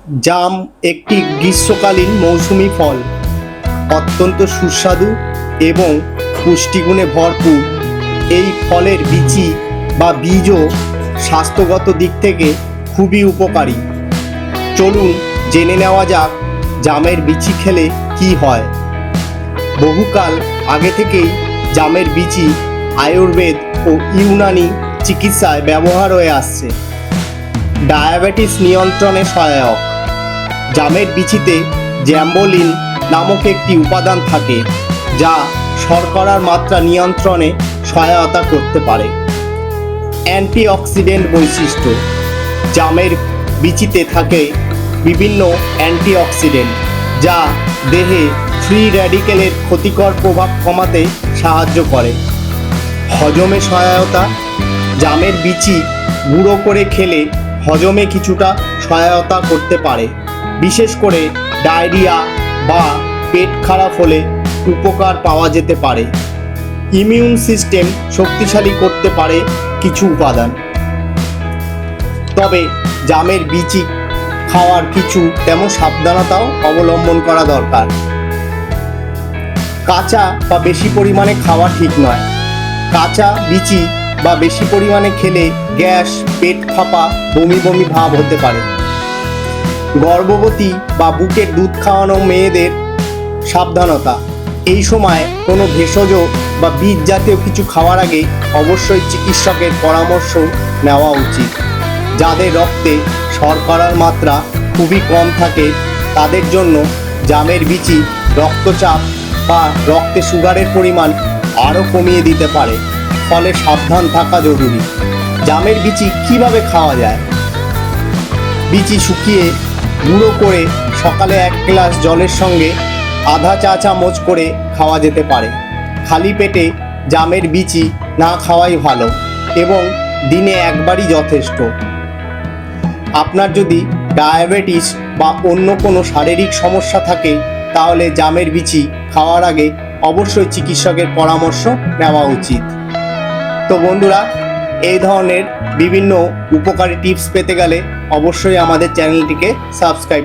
জাম একটি গ্রীষ্মকালীন মৌসুমি ফল, অত্যন্ত সুস্বাদু এবং পুষ্টিগুণে ভরপুর। এই ফলের বিচি বা বীজও স্বাস্থ্যগত দিক থেকে খুবই উপকারী। চলুন জেনে নেওয়া যাক জামের বিচি খেলে কি হয়। বহুকাল আগে থেকেই জামের বিচি আয়ুর্বেদ ও ইউনানি চিকিৎসায় ব্যবহার হয়ে আসছে। ডায়াবেটিস নিয়ন্ত্রণে সহায়ক। জামের বিচিতে জ্যাম্বোলিন নামক একটি উপাদান থাকে যা শর্করার মাত্রা নিয়ন্ত্রণে সহায়তা করতে পারে। অ্যান্টিঅক্সিডেন্ট বৈশিষ্ট্য। জামের বিচিতে থাকে বিভিন্ন অ্যান্টিঅক্সিডেন্ট যা দেহে ফ্রি র্যাডিক্যালের ক্ষতিকর প্রভাব কমাতে সাহায্য করে। হজমে সহায়তা। জামের বিচি গুঁড়ো করে খেলে হজমে কিছুটা সহায়তা করতে পারে, বিশেষ করে ডায়রিয়া বা পেট খারাপ হলে উপকার পাওয়া যেতে পারে। ইমিউন সিস্টেম শক্তিশালী করতে পারে কিছু উপাদান। তবে জামের বিচি খাওয়ার কিছু তেমন সাবধানতাও অবলম্বন করা দরকার। কাঁচা বা বেশি পরিমাণে খাওয়া ঠিক নয়। কাঁচা বিচি বা বেশি পরিমাণে খেলে গ্যাস, পেট ফাঁপা, বমি বমি ভাব হতে পারে। গর্ভবতী বা বুকের দুধ খাওয়ানো মেয়েদের সাবধানতা। এই সময় কোনো ভেষজ বা বীজ জাতীয় কিছু খাওয়ার আগে অবশ্যই চিকিৎসকের পরামর্শ নেওয়া উচিত। যাদের রক্তে শর্করার মাত্রা খুবই কম থাকে তাদের জন্য জামের বিচি রক্তচাপ বা রক্তে সুগারের পরিমাণ আরও কমিয়ে দিতে পারে, ফলে সাবধান থাকা জরুরি। জামের বিচি কিভাবে খাওয়া যায়? বিচি শুকিয়ে গুঁড়ো করে সকালে 1 গ্লাস জলের সঙ্গে আধা চা চামচ করে খাওয়া যেতে পারে। খালি পেটে জামের বিচি না খাওয়াই ভালো এবং দিনে একবারই যথেষ্ট। আপনার যদি ডায়াবেটিস বা অন্য কোনো শারীরিক সমস্যা থাকে তাহলে জামের বিচি খাওয়ার আগে অবশ্যই চিকিৎসকের পরামর্শ নেওয়া উচিত। তো বন্ধুরা, এই ধরনের বিভিন্ন উপকারী টিপস পেতে গেলে অবশ্যই আমাদের চ্যানেলটিকে সাবস্ক্রাইব